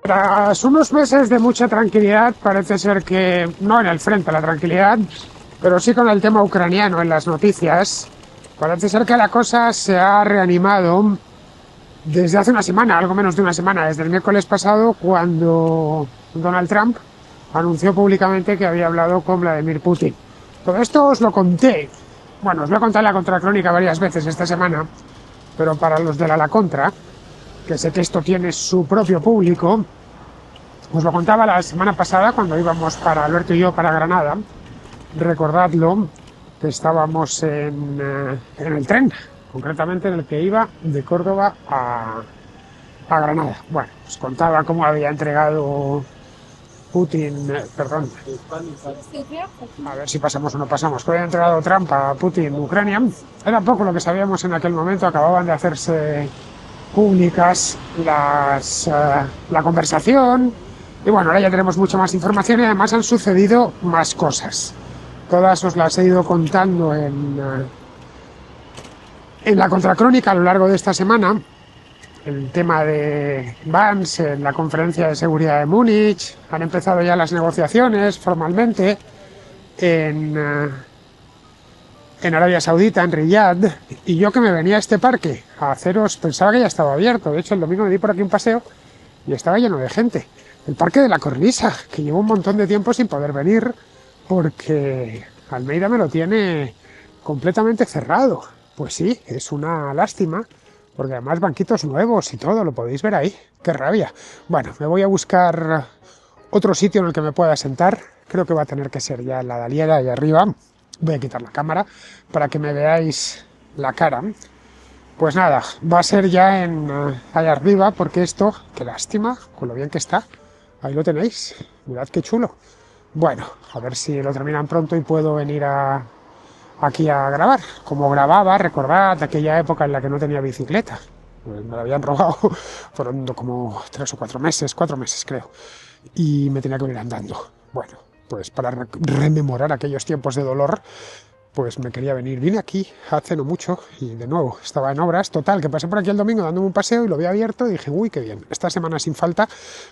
Tras unos meses de mucha tranquilidad, parece ser que, no en el frente la tranquilidad, pero sí con el tema ucraniano en las noticias, parece ser que la cosa se ha reanimado desde hace una semana, algo menos de una semana, desde el miércoles pasado, cuando Donald Trump anunció públicamente que había hablado con Vladimir Putin. Todo esto os lo conté, bueno, os lo he contado en la Contracrónica varias veces esta semana, pero para los de la Contra, que sé que esto tiene su propio público, os lo contaba la semana pasada cuando íbamos para Alberto y yo para Granada. Recordadlo, que estábamos en el tren, concretamente en el que iba de Córdoba a Granada. Bueno, os contaba cómo había entregado Putin, perdón, a ver si pasamos o no pasamos, que había entregado Trump a Putin Ucrania. Era poco lo que sabíamos en aquel momento, acababan de hacerse públicas la conversación, y bueno, ahora ya tenemos mucha más información y además han sucedido más cosas. Todas os las he ido contando en la Contracrónica a lo largo de esta semana. El tema de Vance en la conferencia de seguridad de Múnich, han empezado ya las negociaciones formalmente en Arabia Saudita, en Riyadh, y yo que me venía a este parque a haceros, pensaba que ya estaba abierto. De hecho, el domingo me di por aquí un paseo y estaba lleno de gente. El Parque de la Cornisa, que llevo un montón de tiempo sin poder venir porque Almeida me lo tiene completamente cerrado. Pues sí, es una lástima, porque además banquitos nuevos y todo, lo podéis ver ahí. ¡Qué rabia! Bueno, me voy a buscar otro sitio en el que me pueda sentar. Creo que va a tener que ser ya en la Daliera, ahí arriba. Voy a quitar la cámara para que me veáis la cara. Pues nada, va a ser ya allá arriba, porque esto, qué lástima, con lo bien que está. Ahí lo tenéis, mirad qué chulo. Bueno, a ver si lo terminan pronto y puedo venir aquí a grabar. Como grababa, recordad aquella época en la que no tenía bicicleta. Me la habían robado, fueron como 3 o 4 meses, 4 meses creo. Y me tenía que ir andando. Bueno, pues para rememorar aquellos tiempos de dolor, pues me quería venir. Vine aquí hace no mucho y de nuevo estaba en obras. Total, que pasé por aquí el domingo dándome un paseo y lo vi abierto y dije, uy, qué bien, esta semana sin falta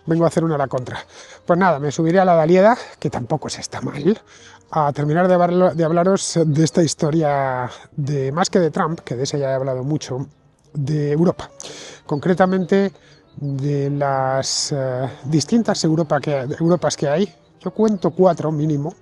vengo a hacer una a la contra. Pues nada, me subiré a la Dalieda, que tampoco se está mal, a terminar de hablaros de esta historia de, más que de Trump, que de ese ya he hablado mucho, de Europa. Concretamente de las distintas Europas que hay. Yo cuento 4 mínimo,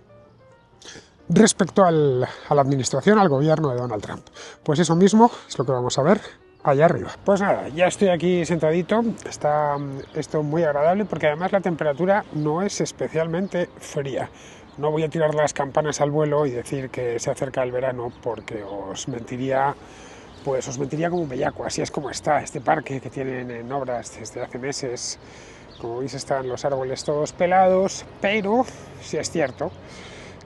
respecto a la administración, al gobierno de Donald Trump. Pues eso mismo es lo que vamos a ver allá arriba. Pues nada, ya estoy aquí sentadito, está esto muy agradable porque además la temperatura no es especialmente fría. No voy a tirar las campanas al vuelo y decir que se acerca el verano porque os mentiría como un bellaco. Así es como está este parque que tienen en obras desde hace meses. Como veis están los árboles todos pelados, pero sí es cierto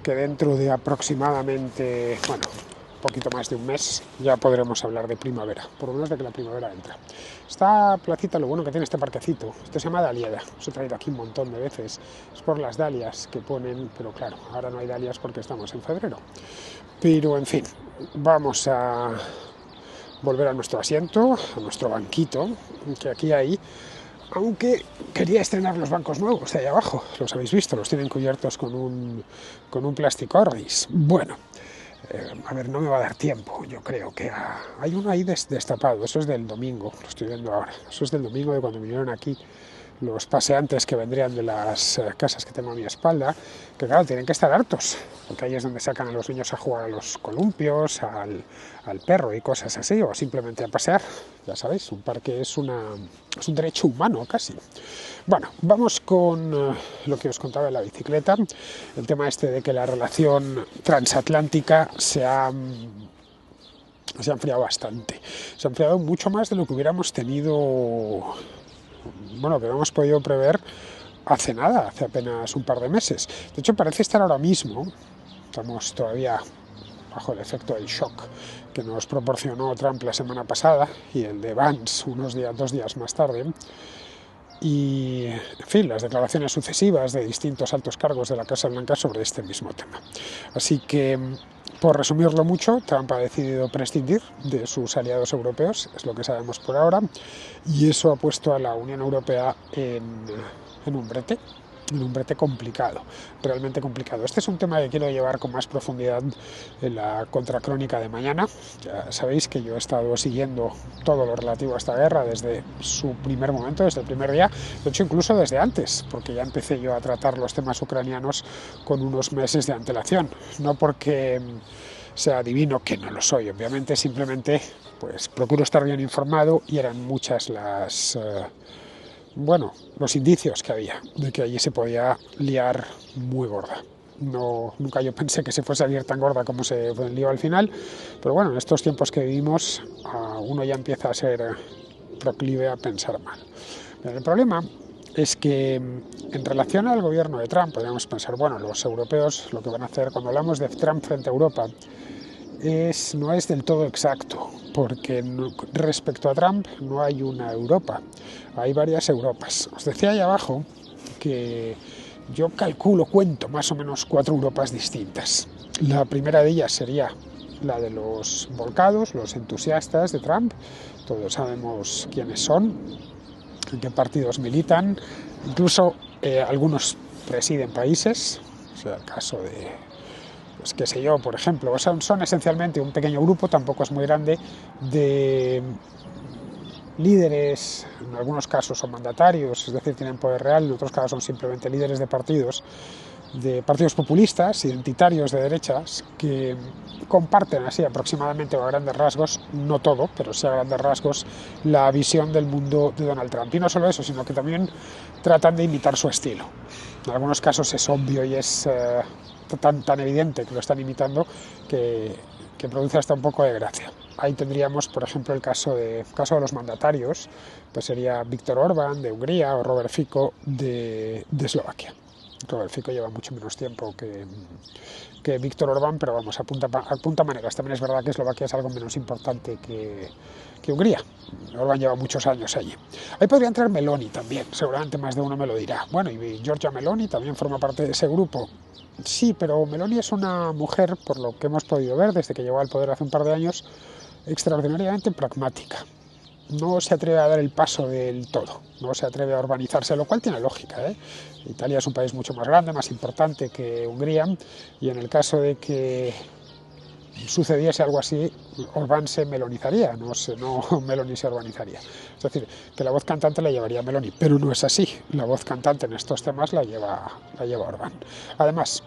que dentro de aproximadamente, bueno, un poquito más de un mes, ya podremos hablar de primavera, por lo menos de que la primavera entra. Esta placita, lo bueno que tiene este parquecito, esto se llama Dalieda, os he traído aquí un montón de veces, es por las dalias que ponen, pero claro, ahora no hay dalias porque estamos en febrero. Pero en fin, vamos a volver a nuestro asiento, a nuestro banquito, que aquí hay. Aunque quería estrenar los bancos nuevos de ahí abajo, los habéis visto, los tienen cubiertos con un plástico Orbis. Bueno, a ver, no me va a dar tiempo, yo creo que hay uno ahí destapado, eso es del domingo, lo estoy viendo ahora, eso es del domingo de cuando vinieron aquí los paseantes que vendrían de las casas que tengo a mi espalda, que claro, tienen que estar hartos, porque ahí es donde sacan a los niños a jugar a los columpios, al perro y cosas así, o simplemente a pasear. Ya sabéis, un parque es un derecho humano casi. Bueno, vamos con lo que os contaba de la bicicleta, el tema este de que la relación transatlántica se ha enfriado bastante, se ha enfriado mucho más de lo que hubiéramos tenido, bueno, que no hemos podido prever hace nada, hace apenas un par de meses. De hecho, parece estar ahora mismo, estamos todavía bajo el efecto del shock que nos proporcionó Trump la semana pasada y el de Vance 2 días más tarde, y, en fin, las declaraciones sucesivas de distintos altos cargos de la Casa Blanca sobre este mismo tema. Así que Por resumirlo mucho, Trump ha decidido prescindir de sus aliados europeos, es lo que sabemos por ahora, y eso ha puesto a la Unión Europea en un brete complicado, realmente complicado. Este es un tema que quiero llevar con más profundidad en la contracrónica de mañana. Ya sabéis que yo he estado siguiendo todo lo relativo a esta guerra desde su primer momento, desde el primer día, de hecho incluso desde antes, porque ya empecé yo a tratar los temas ucranianos con unos meses de antelación, no porque sea adivino, que no lo soy, obviamente, simplemente pues procuro estar bien informado y eran muchas los indicios que había de que allí se podía liar muy gorda. No, nunca yo pensé que se fuese a liar tan gorda como se lió al final, pero bueno, en estos tiempos que vivimos uno ya empieza a ser proclive a pensar mal. Pero el problema es que en relación al gobierno de Trump podríamos pensar, bueno, los europeos lo que van a hacer cuando hablamos de Trump frente a Europa no es del todo exacto, porque respecto a Trump no hay una Europa, hay varias Europas. Os decía ahí abajo que yo cuento más o menos 4 Europas distintas. La primera de ellas sería la de los volcados, los entusiastas de Trump, todos sabemos quiénes son, en qué partidos militan, incluso algunos presiden países, o sea, el caso de, pues qué sé yo, por ejemplo, son esencialmente un pequeño grupo, tampoco es muy grande, de líderes, en algunos casos son mandatarios, es decir, tienen poder real, en otros casos son simplemente líderes de partidos populistas, identitarios de derechas, que comparten así aproximadamente o a grandes rasgos, no todo, pero sí a grandes rasgos, la visión del mundo de Donald Trump. Y no solo eso, sino que también tratan de imitar su estilo. En algunos casos es obvio y es tan evidente que lo están imitando que produce hasta un poco de gracia. Ahí tendríamos, por ejemplo, el caso de los mandatarios, pues sería Viktor Orbán de Hungría o Robert Fico de Eslovaquia. Robert Fico lleva mucho menos tiempo que Viktor Orbán, pero vamos, apunta maneras. También es verdad que Eslovaquia es algo menos importante que Hungría. Orbán lleva muchos años allí. Ahí podría entrar Meloni también, seguramente más de uno me lo dirá. Bueno, y Giorgia Meloni también forma parte de ese grupo. Sí, pero Meloni es una mujer, por lo que hemos podido ver desde que llegó al poder hace un par de años, extraordinariamente pragmática. No se atreve a dar el paso del todo, no se atreve a urbanizarse, lo cual tiene lógica, ¿eh? Italia es un país mucho más grande, más importante que Hungría, y en el caso de que sucediese algo así, Orbán se melonizaría, no Meloni se urbanizaría. Es decir, que la voz cantante la llevaría Meloni, pero no es así. La voz cantante en estos temas la lleva Orbán. Además,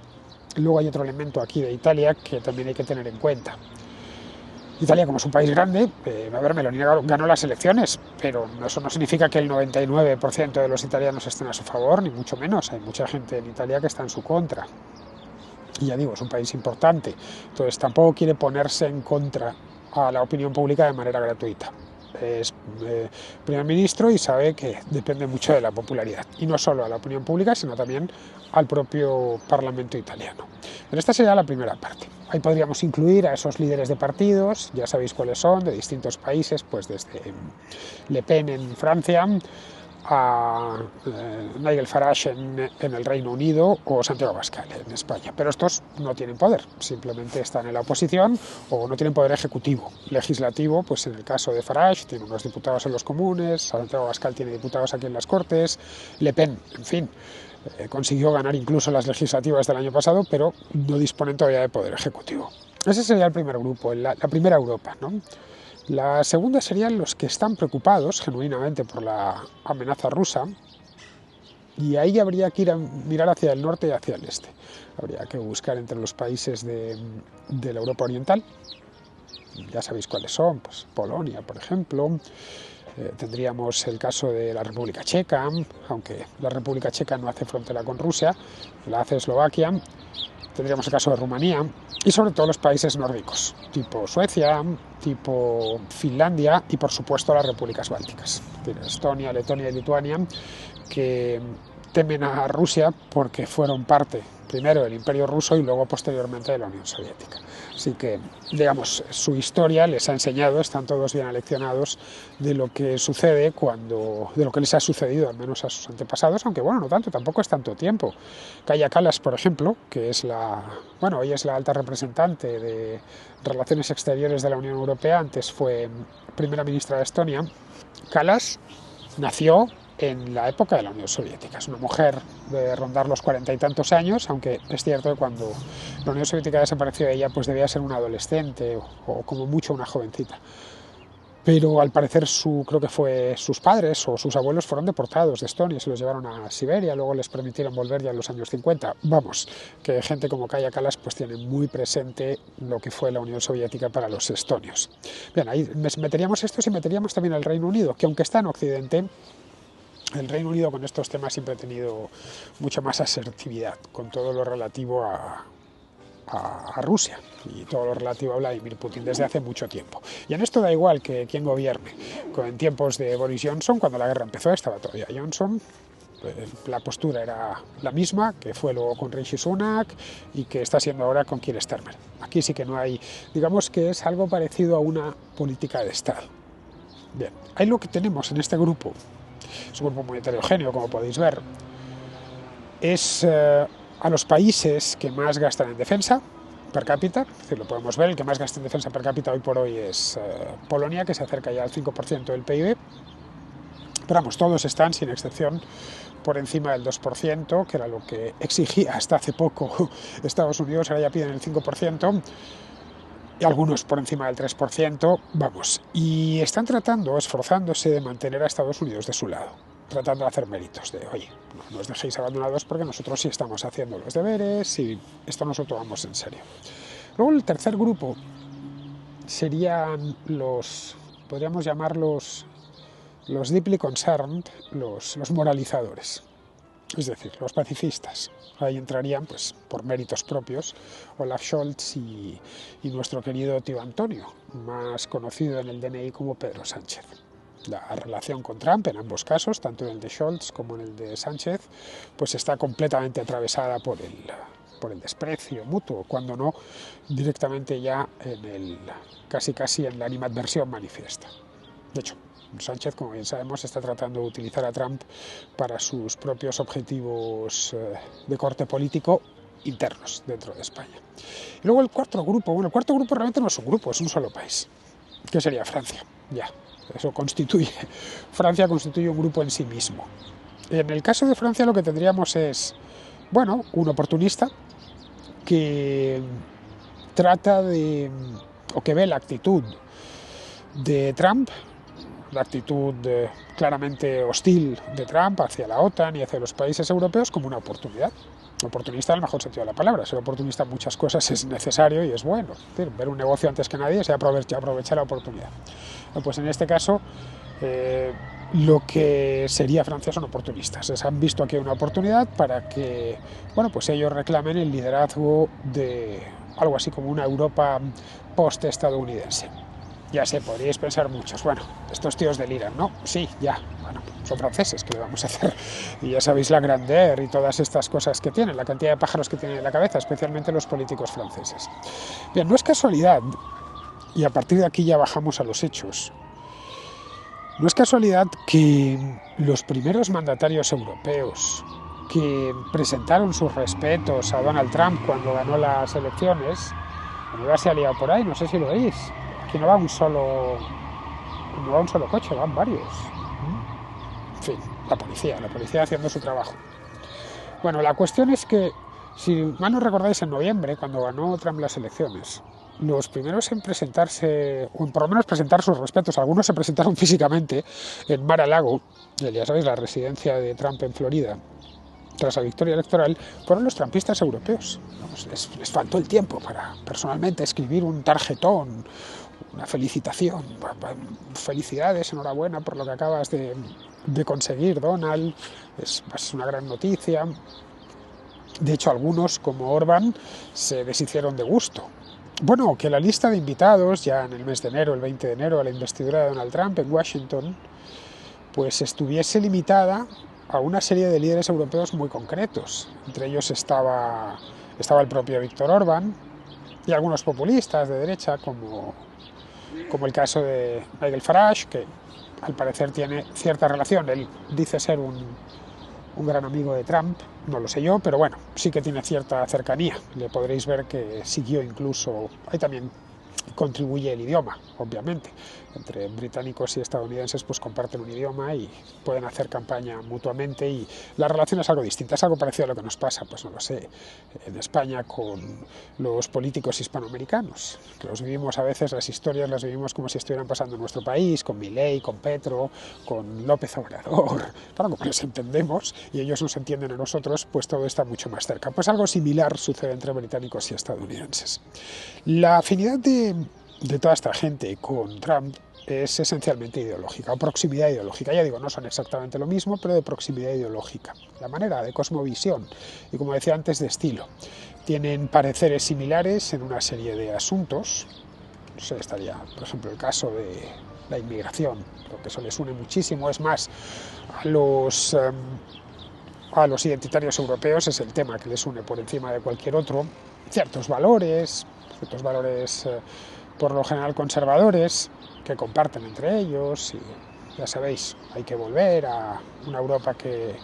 luego hay otro elemento aquí de Italia que también hay que tener en cuenta. Italia, como es un país grande, a ver, Meloni ganó las elecciones, pero eso no significa que el 99% de los italianos estén a su favor, ni mucho menos. Hay mucha gente en Italia que está en su contra. Y ya digo, es un país importante, entonces tampoco quiere ponerse en contra a la opinión pública de manera gratuita. Es primer ministro y sabe que depende mucho de la popularidad, y no solo a la opinión pública, sino también al propio Parlamento italiano. Pero esta sería la primera parte. Ahí podríamos incluir a esos líderes de partidos, ya sabéis cuáles son, de distintos países, pues desde Le Pen en Francia, a Nigel Farage en el Reino Unido o Santiago Abascal en España. Pero estos no tienen poder, simplemente están en la oposición o no tienen poder ejecutivo. Legislativo, pues en el caso de Farage tiene unos diputados en los comunes, Santiago Abascal tiene diputados aquí en las Cortes, Le Pen, en fin, consiguió ganar incluso las legislativas del año pasado, pero no disponen todavía de poder ejecutivo. Ese sería el primer grupo, la primera Europa, ¿no? La segunda serían los que están preocupados genuinamente por la amenaza rusa, y ahí habría que ir a mirar hacia el norte y hacia el este. Habría que buscar entre los países de la Europa Oriental, ya sabéis cuáles son, pues Polonia, por ejemplo. Tendríamos el caso de la República Checa, aunque la República Checa no hace frontera con Rusia, la hace Eslovaquia. Tendríamos el caso de Rumanía y sobre todo los países nórdicos, tipo Suecia, tipo Finlandia y por supuesto las repúblicas bálticas, Estonia, Letonia y Lituania, que temen a Rusia porque fueron parte primero del Imperio Ruso y luego posteriormente de la Unión Soviética. Así que, digamos, su historia les ha enseñado, están todos bien aleccionados de lo que sucede de lo que les ha sucedido, al menos a sus antepasados, aunque bueno, no tanto, tampoco es tanto tiempo. Kaja Kallas, por ejemplo, que es ella es la alta representante de Relaciones Exteriores de la Unión Europea, antes fue primera ministra de Estonia. Kallas nació en la época de la Unión Soviética. Es una mujer de rondar los 40 y tantos años, aunque es cierto que cuando la Unión Soviética desapareció ella, pues debía ser una adolescente o como mucho una jovencita. Pero al parecer creo que fue sus padres o sus abuelos fueron deportados de Estonia, se los llevaron a Siberia, luego les permitieron volver ya en los años 50. Vamos, que gente como Kaja Kallas pues tiene muy presente lo que fue la Unión Soviética para los estonios. Bien, ahí meteríamos estos y meteríamos también al Reino Unido, que aunque está en Occidente, el Reino Unido con estos temas siempre ha tenido mucha más asertividad, con todo lo relativo a Rusia y todo lo relativo a Vladimir Putin desde hace mucho tiempo. Y en esto da igual que quien gobierne. En tiempos de Boris Johnson, cuando la guerra empezó, estaba todavía Johnson, la postura era la misma que fue luego con Rishi Sunak y que está siendo ahora con Keir Starmer. Aquí sí que no hay, digamos que es algo parecido a una política de Estado. Bien, ahí lo que tenemos en este grupo, es un grupo muy heterogéneo, como podéis ver, es a los países que más gastan en defensa per cápita, es decir, lo podemos ver, el que más gasta en defensa per cápita hoy por hoy es Polonia, que se acerca ya al 5% del PIB, pero vamos, todos están, sin excepción, por encima del 2%, que era lo que exigía hasta hace poco Estados Unidos, ahora ya piden el 5%, y algunos por encima del 3%, vamos, y están esforzándose de mantener a Estados Unidos de su lado, tratando de hacer méritos de, oye, no nos dejéis abandonados porque nosotros sí estamos haciendo los deberes y esto nos lo tomamos en serio. Luego el tercer grupo serían podríamos llamarlos los deeply concerned, los moralizadores, es decir, los pacifistas. Ahí entrarían, pues, por méritos propios, Olaf Scholz y nuestro querido tío Antonio, más conocido en el DNI como Pedro Sánchez. La relación con Trump, en ambos casos, tanto en el de Scholz como en el de Sánchez, pues está completamente atravesada por el desprecio mutuo, cuando no directamente ya casi en la animadversión manifiesta. De hecho, Sánchez, como bien sabemos, está tratando de utilizar a Trump para sus propios objetivos de corte político internos dentro de España. Y luego el cuarto grupo realmente no es un grupo, es un solo país, que sería Francia. Ya, Francia constituye un grupo en sí mismo. En el caso de Francia lo que tendríamos es, bueno, un oportunista que o que ve la actitud de Trump, la actitud claramente hostil de Trump hacia la OTAN y hacia los países europeos como una oportunidad. Oportunista en el mejor sentido de la palabra. Ser oportunista en muchas cosas es necesario y es bueno. Es decir, ver un negocio antes que nadie es aprovechar la oportunidad. Pues en este caso, lo que sería Francia son oportunistas. Les han visto aquí una oportunidad para que, bueno, pues ellos reclamen el liderazgo de algo así como una Europa post-estadounidense. Ya sé, podríais pensar muchos, bueno, estos tíos deliran, ¿no? Sí, ya, bueno, son franceses, ¿qué le vamos a hacer? Y ya sabéis la grandeur y todas estas cosas que tienen, la cantidad de pájaros que tienen en la cabeza, especialmente los políticos franceses. Bien, no es casualidad, y a partir de aquí ya bajamos a los hechos, no es casualidad que los primeros mandatarios europeos que presentaron sus respetos a Donald Trump cuando ganó las elecciones, ya se ha liado por ahí, no sé si lo veis. Aquí no va un solo coche, van varios. En fin, la policía haciendo su trabajo. Bueno, la cuestión es que, si mal no recordáis, en noviembre, cuando ganó Trump las elecciones, los primeros en presentarse, o por lo menos presentar sus respetos, algunos se presentaron físicamente en Mar-a-Lago, ya sabéis, la residencia de Trump en Florida, tras la victoria electoral, fueron los trumpistas europeos. Vamos, les faltó el tiempo para personalmente escribir un tarjetón, una felicitación, felicidades, enhorabuena por lo que acabas de conseguir, Donald, es una gran noticia. De hecho, algunos, como Orbán, se deshicieron de gusto. Bueno, que la lista de invitados, ya en el mes de enero, el 20 de enero, a la investidura de Donald Trump en Washington, pues estuviese limitada a una serie de líderes europeos muy concretos. Entre ellos estaba el propio Víctor Orbán, y algunos populistas de derecha, como el caso de Nigel Farage, que al parecer tiene cierta relación. Él dice ser un gran amigo de Trump, no lo sé yo, pero bueno, sí que tiene cierta cercanía. Le podréis ver que siguió incluso, ahí también contribuye el idioma, obviamente. Entre británicos y estadounidenses pues comparten un idioma y pueden hacer campaña mutuamente, y la relación es algo distinta, es algo parecido a lo que nos pasa, pues no lo sé, en España con los políticos hispanoamericanos, que los vivimos a veces, las historias las vivimos como si estuvieran pasando en nuestro país, con Milei, con Petro, con López Obrador, claro, como los entendemos y ellos nos entienden a nosotros, pues todo está mucho más cerca. Pues algo similar sucede entre británicos y estadounidenses. La afinidad de toda esta gente con Trump es esencialmente ideológica, o proximidad ideológica. Ya digo, no son exactamente lo mismo, pero de proximidad ideológica. La manera de cosmovisión y, como decía antes, de estilo. Tienen pareceres similares en una serie de asuntos. No sé, estaría, por ejemplo, el caso de la inmigración. Lo que eso les une muchísimo es más a los identitarios europeos, es el tema que les une por encima de cualquier otro. Ciertos valores por lo general conservadores, que comparten entre ellos, y ya sabéis, hay que volver a una Europa que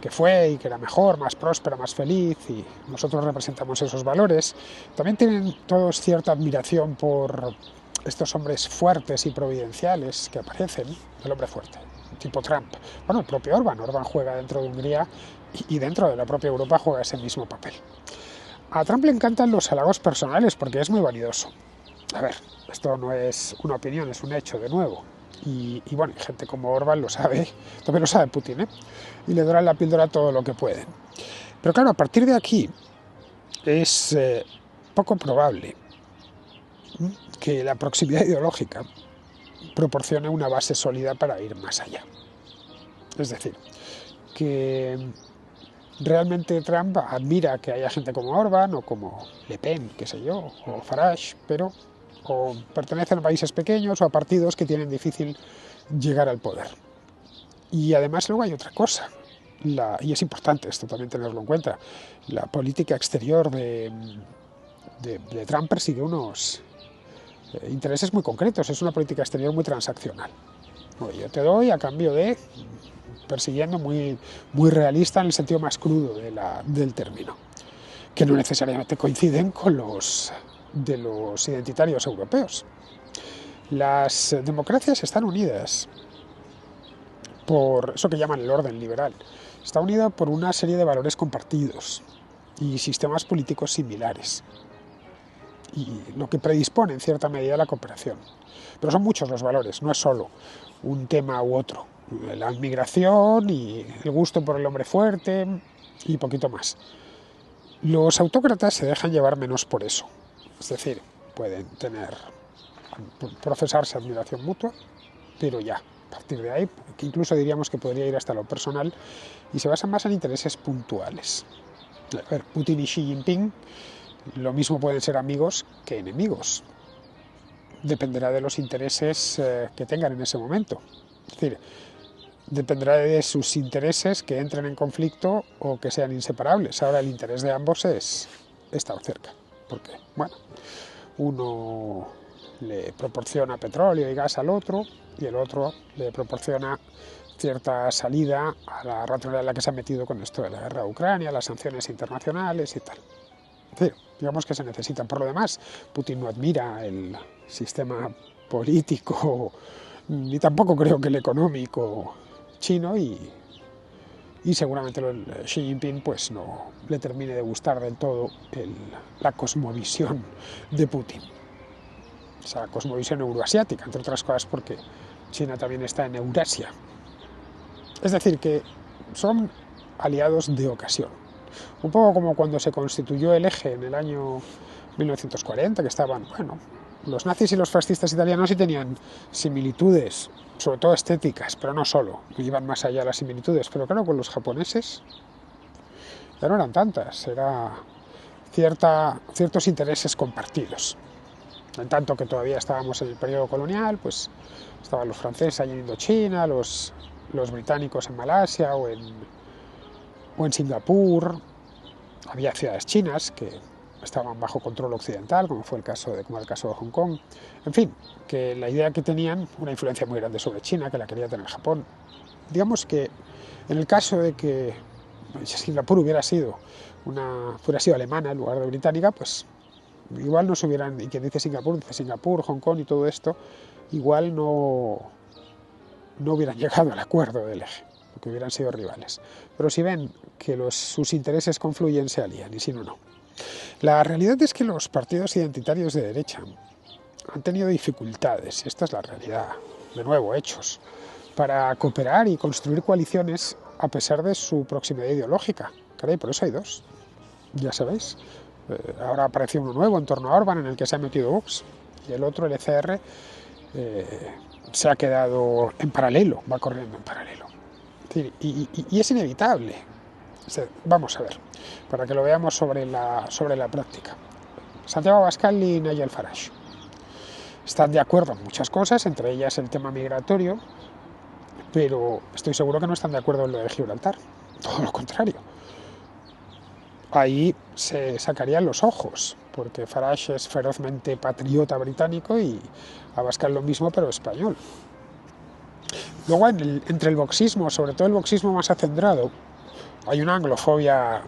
fue y que era mejor, más próspera, más feliz, y nosotros representamos esos valores. También tienen todos cierta admiración por estos hombres fuertes y providenciales que aparecen, el hombre fuerte, tipo Trump. Bueno, el propio Orbán juega dentro de Hungría y dentro de la propia Europa juega ese mismo papel. A Trump le encantan los halagos personales porque es muy vanidoso. A ver, esto no es una opinión, es un hecho, de nuevo. Y bueno, gente como Orbán lo sabe, también lo sabe Putin, ¿eh? Y le doran la píldora todo lo que pueden. Pero claro, a partir de aquí es poco probable que la proximidad ideológica proporcione una base sólida para ir más allá. Es decir, que realmente Trump admira que haya gente como Orbán o como Le Pen, qué sé yo, o Farage, pero o pertenecen a países pequeños o a partidos que tienen difícil llegar al poder. Y además luego hay otra cosa, y es importante esto también tenerlo en cuenta, la política exterior de Trump persigue unos intereses muy concretos, es una política exterior muy transaccional. Oye, yo te doy a cambio de, persiguiendo muy realista en el sentido más crudo del término, que no necesariamente coinciden con los de los identitarios europeos. Las democracias están unidas por eso que llaman el orden liberal. Está unida por una serie de valores compartidos y sistemas políticos similares, y lo que predispone en cierta medida a la cooperación. Pero son muchos los valores, no es solo un tema u otro. La inmigración y el gusto por el hombre fuerte y poquito más. Los autócratas se dejan llevar menos por eso. Es decir, pueden profesarse admiración mutua, pero ya, a partir de ahí, que incluso diríamos que podría ir hasta lo personal, y se basan más en intereses puntuales. A ver, Putin y Xi Jinping lo mismo pueden ser amigos que enemigos. Dependerá de los intereses que tengan en ese momento. Es decir, dependerá de sus intereses que entren en conflicto o que sean inseparables. Ahora el interés de ambos es estar cerca, porque, bueno, uno le proporciona petróleo y gas al otro y el otro le proporciona cierta salida a la ratonera en la que se ha metido con esto de la guerra de Ucrania, las sanciones internacionales y tal. Es decir, digamos que se necesitan. Por lo demás, Putin no admira el sistema político ni tampoco creo que el económico chino, y seguramente Xi Jinping pues no le termine de gustar del todo la cosmovisión de Putin. Esa cosmovisión euroasiática, entre otras cosas porque China también está en Eurasia. Es decir, que son aliados de ocasión. Un poco como cuando se constituyó el Eje en el año 1940, que estaban, bueno, los nazis y los fascistas italianos sí tenían similitudes, sobre todo estéticas, pero no solo, iban más allá las similitudes. Pero claro, con los japoneses ya no eran tantas, era ciertos intereses compartidos. En tanto que todavía estábamos en el periodo colonial, pues estaban los franceses allí en Indochina, los británicos en Malasia o en Singapur. Había ciudades chinas que estaban bajo control occidental, como fue el caso de Hong Kong. En fin, que la idea que tenían, una influencia muy grande sobre China, que la quería tener Japón. Digamos que en el caso de que Singapur hubiera sido alemana en lugar de británica, pues igual no se hubieran, y quien dice Singapur, Hong Kong y todo esto, igual no hubieran llegado al acuerdo del eje, porque hubieran sido rivales. Pero si ven que sus intereses confluyen, se alían, y si no, no. La realidad es que los partidos identitarios de derecha han tenido dificultades, y esta es la realidad, de nuevo, hechos, para cooperar y construir coaliciones a pesar de su proximidad ideológica. Caray, por eso hay dos, ya sabéis. Ahora apareció uno nuevo en torno a Orbán, en el que se ha metido Vox, y el otro, el ECR, se ha quedado en paralelo, va corriendo en paralelo. Y es inevitable. Vamos a ver, para que lo veamos sobre la práctica. Santiago Abascal y Nigel Farage están de acuerdo en muchas cosas, entre ellas el tema migratorio, pero estoy seguro que no están de acuerdo en lo de Gibraltar, todo lo contrario. Ahí se sacarían los ojos, porque Farage es ferozmente patriota británico y Abascal lo mismo, pero español. Luego, entre el voxismo, sobre todo el voxismo más acendrado, hay una anglofobia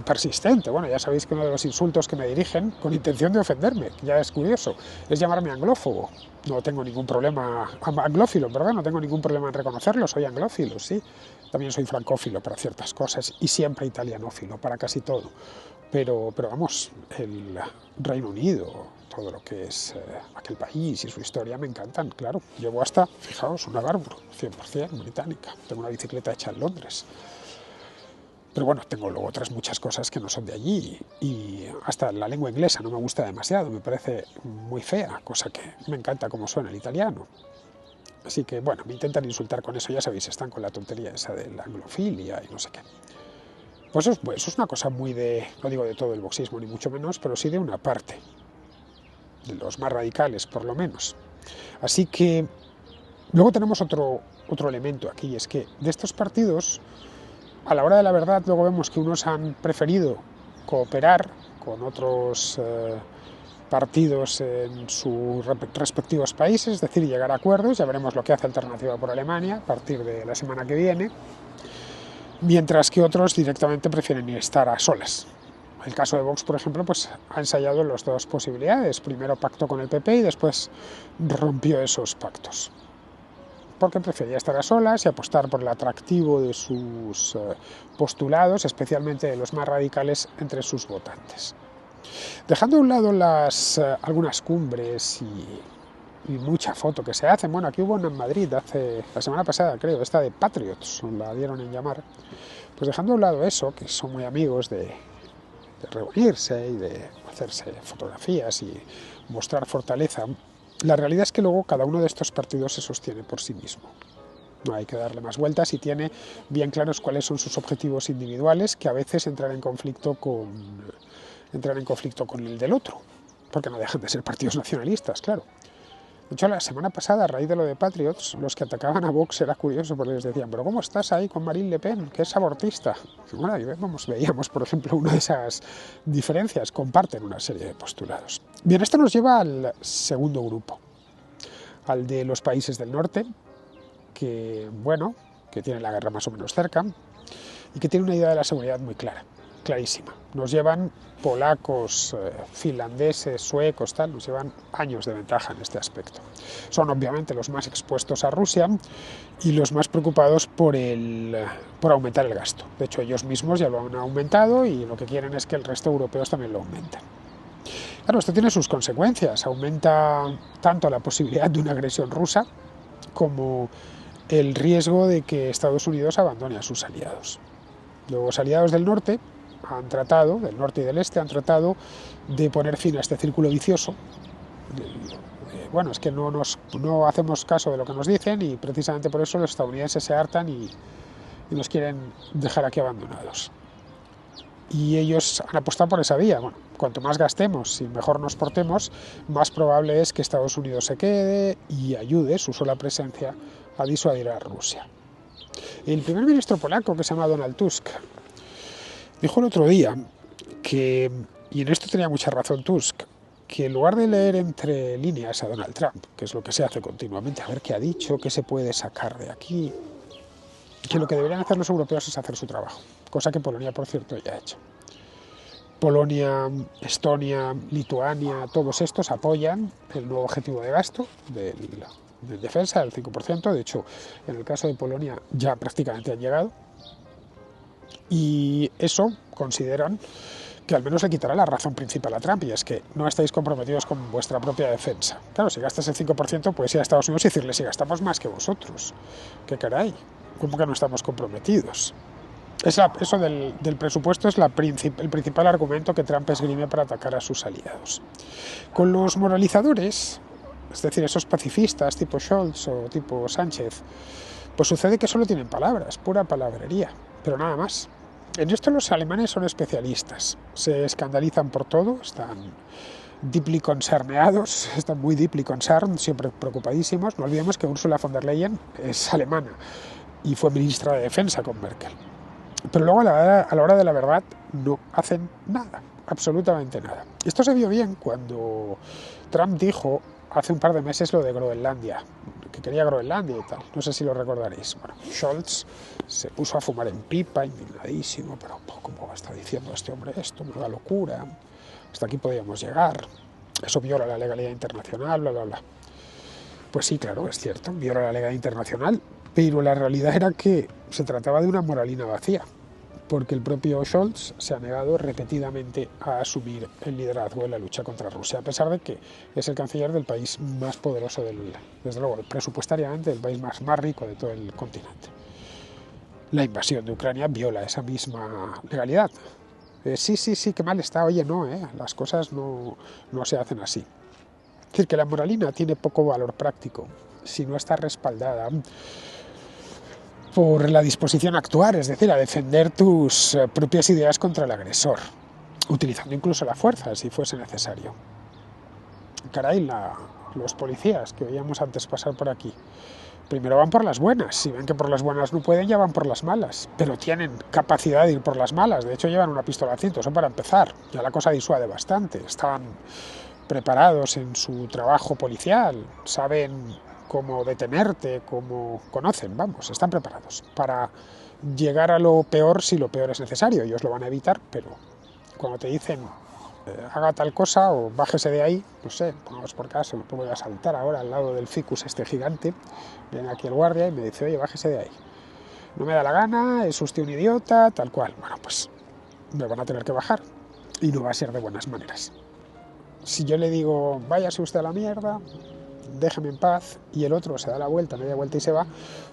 persistente. Bueno, ya sabéis que uno de los insultos que me dirigen, con intención de ofenderme, que ya es curioso, es llamarme anglófobo. No tengo ningún problema, anglófilo, ¿verdad? No tengo ningún problema en reconocerlo, soy anglófilo, sí. También soy francófilo para ciertas cosas y siempre italianófilo para casi todo. Pero vamos, el Reino Unido, todo lo que es aquel país y su historia me encantan, claro. Llevo hasta, fijaos, una Barbour, 100% británica. Tengo una bicicleta hecha en Londres. Pero bueno, tengo luego otras muchas cosas que no son de allí, y hasta la lengua inglesa no me gusta demasiado, me parece muy fea, cosa que me encanta cómo suena el italiano. Así que bueno, me intentan insultar con eso, ya sabéis, están con la tontería esa de la anglofilia y no sé qué. Pues eso es una cosa muy no digo de todo el boxismo ni mucho menos, pero sí de una parte, de los más radicales por lo menos. Así que luego tenemos otro elemento aquí, y es que de estos partidos, a la hora de la verdad, luego vemos que unos han preferido cooperar con otros partidos en sus respectivos países, es decir, llegar a acuerdos. Ya veremos lo que hace Alternativa por Alemania a partir de la semana que viene, mientras que otros directamente prefieren estar a solas. El caso de Vox, por ejemplo, pues ha ensayado las dos posibilidades. Primero pactó con el PP y después rompió esos pactos, porque prefería estar a solas y apostar por el atractivo de sus postulados, especialmente de los más radicales entre sus votantes. Dejando a un lado algunas cumbres y mucha foto que se hacen, bueno, aquí hubo una en Madrid la semana pasada, creo, esta de Patriots, la dieron en llamar, pues dejando a un lado eso, que son muy amigos de reunirse y de hacerse fotografías y mostrar fortaleza, la realidad es que luego cada uno de estos partidos se sostiene por sí mismo. No hay que darle más vueltas y tiene bien claros cuáles son sus objetivos individuales, que a veces entran en conflicto con el del otro, porque no dejan de ser partidos nacionalistas, claro. De hecho, la semana pasada, a raíz de lo de Patriots, los que atacaban a Vox era curioso, porque les decían, pero ¿cómo estás ahí con Marine Le Pen, que es abortista? Y bueno, ahí veíamos, por ejemplo, una de esas diferencias, comparten una serie de postulados. Bien, esto nos lleva al segundo grupo, al de los países del norte, que tienen la guerra más o menos cerca, y que tienen una idea de la seguridad muy clarísima. Nos llevan polacos, finlandeses, suecos, nos llevan años de ventaja en este aspecto. Son obviamente los más expuestos a Rusia y los más preocupados por aumentar el gasto. De hecho, ellos mismos ya lo han aumentado y lo que quieren es que el resto de europeos también lo aumenten. Claro, esto tiene sus consecuencias. Aumenta tanto la posibilidad de una agresión rusa como el riesgo de que Estados Unidos abandone a sus aliados. Los aliados del norte y del este, han tratado de poner fin a este círculo vicioso. Bueno, es que no hacemos caso de lo que nos dicen, y precisamente por eso los estadounidenses se hartan y nos quieren dejar aquí abandonados. Y ellos han apostado por esa vía. Bueno, cuanto más gastemos y mejor nos portemos, más probable es que Estados Unidos se quede y ayude su sola presencia a disuadir a Rusia. El primer ministro polaco, que se llama Donald Tusk, dijo el otro día que Y en esto tenía mucha razón Tusk, que en lugar de leer entre líneas a Donald Trump, que es lo que se hace continuamente, a ver qué ha dicho, qué se puede sacar de aquí, que lo que deberían hacer los europeos es hacer su trabajo, cosa que Polonia, por cierto, ya ha hecho. Polonia, Estonia, Lituania, todos estos apoyan el nuevo objetivo de gasto de defensa del 5%. De hecho, en el caso de Polonia ya prácticamente han llegado. Y eso consideran que al menos le quitará la razón principal a Trump, y es que no estáis comprometidos con vuestra propia defensa. Claro, si gastas el 5%, puedes ir a Estados Unidos y decirle, si gastamos más que vosotros. ¿Qué caray? ¿Cómo que no estamos comprometidos? Eso del presupuesto es el principal argumento que Trump esgrime para atacar a sus aliados. Con los moralizadores, es decir, esos pacifistas tipo Scholz o tipo Sánchez, pues sucede que solo tienen palabras, pura palabrería, pero nada más. En esto los alemanes son especialistas, se escandalizan por todo, están deeply concerneados, están muy deeply concerned, siempre preocupadísimos. No olvidemos que Ursula von der Leyen es alemana y fue ministra de Defensa con Merkel. Pero luego a la hora de la verdad no hacen nada, absolutamente nada. Esto se vio bien cuando Trump dijo hace un par de meses lo de Groenlandia, que quería Groenlandia y tal, no sé si lo recordaréis. Bueno, Scholz se puso a fumar en pipa, indignadísimo, pero ¿cómo está diciendo este hombre esto? Una locura, hasta aquí podíamos llegar, eso viola la legalidad internacional, bla, bla, bla. Pues sí, claro, es cierto, viola la legalidad internacional, pero la realidad era que se trataba de una moralina vacía, porque el propio Scholz se ha negado repetidamente a asumir el liderazgo en la lucha contra Rusia, a pesar de que es el canciller del país más poderoso, desde luego, presupuestariamente, del país más rico de todo el continente. La invasión de Ucrania viola esa misma legalidad. Sí, qué mal está, oye, no, las cosas no se hacen así. Es decir, que la moralina tiene poco valor práctico si no está respaldada por la disposición a actuar, es decir, a defender tus propias ideas contra el agresor, utilizando incluso la fuerza si fuese necesario. Caray, los policías que oíamos antes pasar por aquí, primero van por las buenas, si ven que por las buenas no pueden, ya van por las malas, pero tienen capacidad de ir por las malas, de hecho llevan una pistola al cinto, eso para empezar, ya la cosa disuade bastante, están preparados en su trabajo policial, saben cómo detenerte, cómo conocen, vamos, están preparados para llegar a lo peor si lo peor es necesario. Ellos lo van a evitar, pero cuando te dicen haga tal cosa o bájese de ahí, no sé, pongamos por caso, me pongo a saltar ahora al lado del ficus este gigante, viene aquí el guardia y me dice, oye, bájese de ahí. No me da la gana, es usted un idiota, tal cual. Bueno, pues me van a tener que bajar y no va a ser de buenas maneras. Si yo le digo, váyase usted a la mierda, déjeme en paz, y el otro se da la vuelta, media vuelta y se va,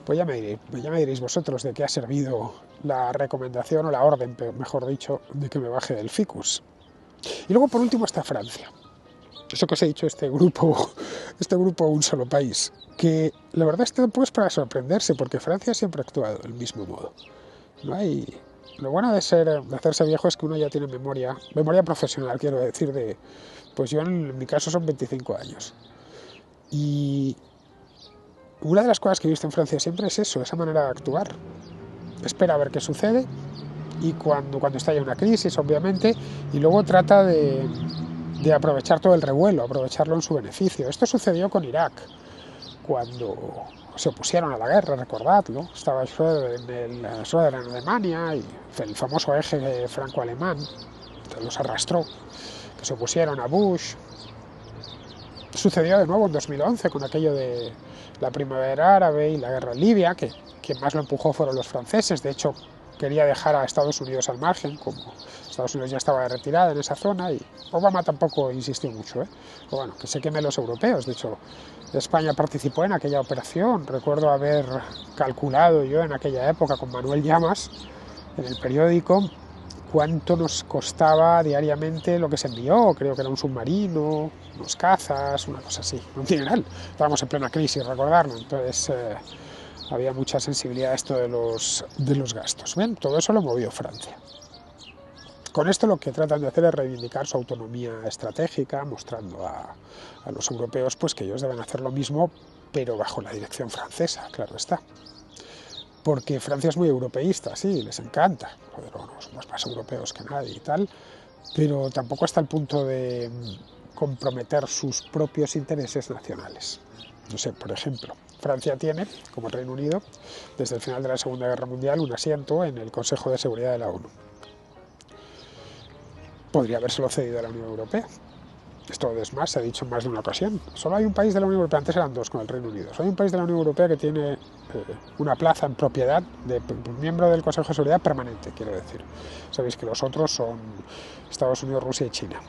pues ya me diréis vosotros de qué ha servido la recomendación o la orden, mejor dicho, de que me baje del ficus. Y luego por último está Francia. Eso que os he dicho, este grupo Un Solo País, que la verdad es que tampoco es para sorprenderse, porque Francia siempre ha actuado del mismo modo. No hay... Lo bueno de hacerse viejo es que uno ya tiene memoria profesional, quiero decir, pues yo en mi caso son 25 años. Y una de las cosas que he visto en Francia siempre es eso, esa manera de actuar. Espera a ver qué sucede y cuando estalla una crisis, obviamente, y luego trata de aprovechar todo el revuelo, aprovecharlo en su beneficio. Esto sucedió con Irak, cuando se opusieron a la guerra, recordadlo. Estaba Schröder en Alemania y el famoso eje franco-alemán que los arrastró, que se opusieron a Bush. Sucedió de nuevo en 2011 con aquello de la primavera árabe y la guerra en Libia, que quien más lo empujó fueron los franceses. De hecho, quería dejar a Estados Unidos al margen, como Estados Unidos ya estaba de retirada en esa zona, y Obama tampoco insistió mucho, Pero bueno, que se quemen los europeos. De hecho, España participó en aquella operación. Recuerdo haber calculado yo en aquella época con Manuel Llamas en el periódico cuánto nos costaba diariamente lo que se envió. Creo que era un submarino, unos cazas, una cosa así, un dineral. Estábamos en plena crisis, recordarlo. Entonces había mucha sensibilidad a esto de los gastos. ¿Ven? Todo eso lo movió Francia. Con esto lo que tratan de hacer es reivindicar su autonomía estratégica, mostrando a los europeos pues que ellos deben hacer lo mismo, pero bajo la dirección francesa, claro está. Porque Francia es muy europeísta, sí, les encanta. Joder, no somos más europeos que nadie y tal, pero tampoco hasta el punto de comprometer sus propios intereses nacionales. No sé, por ejemplo, Francia tiene, como el Reino Unido, desde el final de la Segunda Guerra Mundial, un asiento en el Consejo de Seguridad de la ONU. Podría habérselo cedido a la Unión Europea. Esto es más, se ha dicho en más de una ocasión. Solo hay un país de la Unión Europea, antes eran dos con el Reino Unido, solo hay un país de la Unión Europea que tiene una plaza en propiedad de miembro del Consejo de Seguridad permanente, quiero decir. Sabéis que los otros son Estados Unidos, Rusia y China.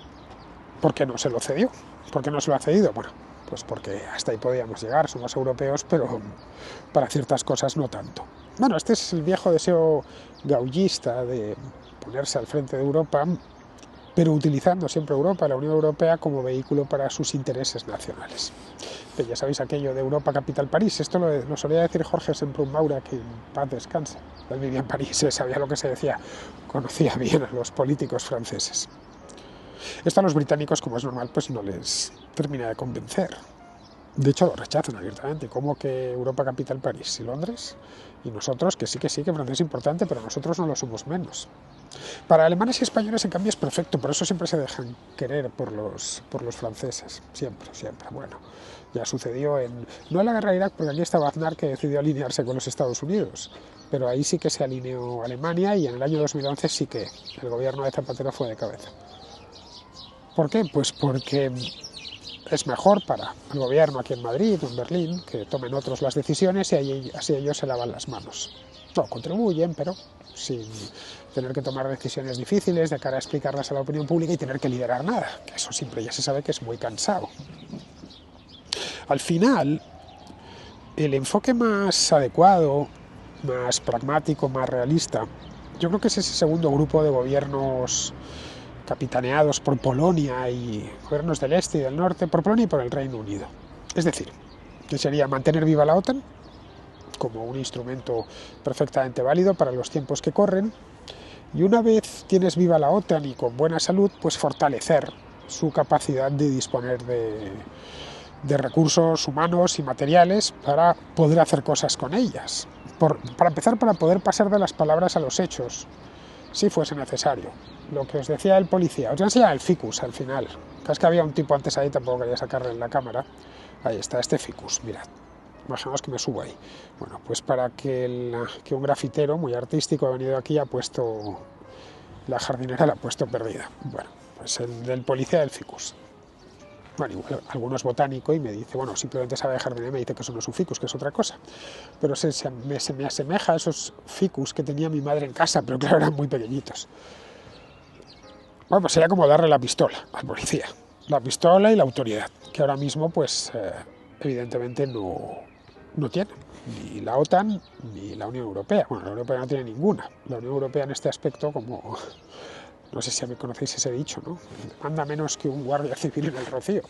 ¿Por qué no se lo cedió? ¿Por qué no se lo ha cedido? Bueno, pues porque hasta ahí podíamos llegar, somos europeos, pero para ciertas cosas no tanto. Bueno, este es el viejo deseo gaullista de ponerse al frente de Europa, pero utilizando siempre Europa, la Unión Europea, como vehículo para sus intereses nacionales. Pero ya sabéis aquello de Europa capital París, esto lo solía decir Jorge Semprún Maura, que en paz descanse. Él vivía en París, sabía lo que se decía, conocía bien a los políticos franceses. Esto a los británicos, como es normal, pues no les termina de convencer. De hecho, lo rechazan abiertamente. ¿Cómo que Europa capital París y Londres? Y nosotros, que sí, que Francia es importante, pero nosotros no lo somos menos. Para alemanes y españoles, en cambio, es perfecto, por eso siempre se dejan querer por los franceses. Siempre. Bueno, ya sucedió no en la guerra de Irak, porque aquí estaba Aznar, que decidió alinearse con los Estados Unidos, pero ahí sí que se alineó Alemania, y en el año 2011 sí que el gobierno de Zapatero fue de cabeza. ¿Por qué? Pues porque es mejor para el gobierno aquí en Madrid o en Berlín que tomen otros las decisiones y así ellos se lavan las manos. No, contribuyen, pero sin tener que tomar decisiones difíciles de cara a explicarlas a la opinión pública y tener que liderar nada, que eso siempre ya se sabe que es muy cansado. Al final, el enfoque más adecuado, más pragmático, más realista, yo creo que es ese segundo grupo de gobiernos capitaneados por Polonia y gobiernos del este y del norte, por Polonia y por el Reino Unido. Es decir, que sería mantener viva la OTAN como un instrumento perfectamente válido para los tiempos que corren, y una vez tienes viva la OTAN y con buena salud, pues fortalecer su capacidad de disponer de recursos humanos y materiales para poder hacer cosas con ellas. Para empezar, para poder pasar de las palabras a los hechos, si fuese necesario. Lo que os decía el policía, os voy a enseñar el ficus al final. Es que había un tipo antes ahí, tampoco quería sacarle en la cámara. Ahí está, este ficus, mirad. Imaginamos que me subo ahí. Bueno, pues para que un grafitero muy artístico ha venido aquí y ha puesto la jardinera, la ha puesto perdida. Bueno, pues el del policía del ficus. Bueno, igual alguno es botánico y me dice, bueno, simplemente sabe de jardinería y me dice que eso no es un ficus, que es otra cosa. Pero se me asemeja a esos ficus que tenía mi madre en casa, pero claro, eran muy pequeñitos. Bueno, pues sería como darle la pistola al policía. La pistola y la autoridad, que ahora mismo, pues, evidentemente no tiene. Ni la OTAN ni la Unión Europea. Bueno, la Unión Europea no tiene ninguna. La Unión Europea en este aspecto, como... No sé si me conocéis ese dicho, ¿no? Manda menos que un guardia civil en el Rocío.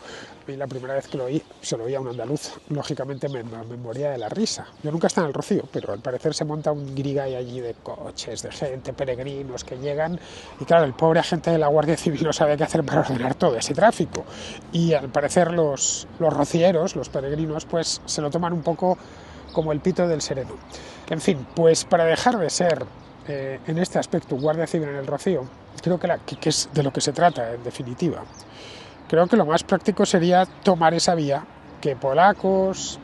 Y la primera vez que lo oí, se lo oí a un andaluz. Lógicamente me moría de la risa. Yo nunca he estado en el Rocío, pero al parecer se monta un grigay allí de coches, de gente, peregrinos que llegan. Y claro, el pobre agente de la Guardia Civil no sabe qué hacer para ordenar todo ese tráfico. Y al parecer los rocieros, los peregrinos, pues se lo toman un poco como el pito del sereno. En fin, pues para dejar de ser en este aspecto Guardia Civil en el Rocío, creo que es de lo que se trata en definitiva. Creo que lo más práctico sería tomar esa vía que polacos,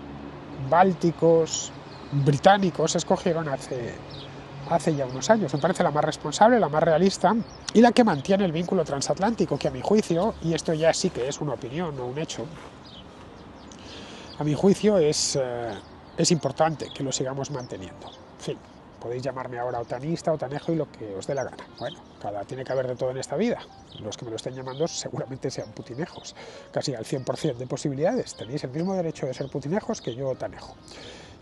bálticos, británicos escogieron hace ya unos años. Me parece la más responsable, la más realista y la que mantiene el vínculo transatlántico, que a mi juicio, y esto ya sí que es una opinión, no un hecho, a mi juicio es importante que lo sigamos manteniendo. En fin, podéis llamarme ahora otanista, otanejo y lo que os dé la gana. Bueno, tiene que haber de todo en esta vida. Los que me lo estén llamando seguramente sean putinejos. Casi al 100% de posibilidades. Tenéis el mismo derecho de ser putinejos que yo otanejo.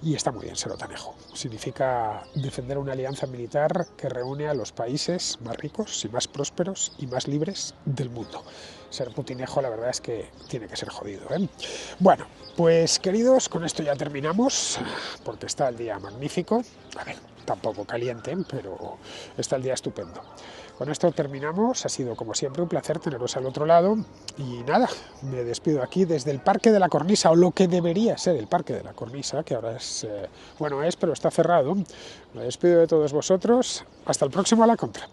Y está muy bien ser otanejo. Significa defender una alianza militar que reúne a los países más ricos y más prósperos y más libres del mundo. Ser putinejo, la verdad es que tiene que ser jodido, ¿eh? Bueno, pues queridos, con esto ya terminamos, porque está el día magnífico. A ver, tampoco caliente, pero está el día estupendo. Con esto terminamos, ha sido como siempre un placer teneros al otro lado y nada, me despido aquí desde el Parque de la Cornisa, o lo que debería ser el Parque de la Cornisa, que ahora es, pero está cerrado. Me despido de todos vosotros, hasta el próximo A la Contra.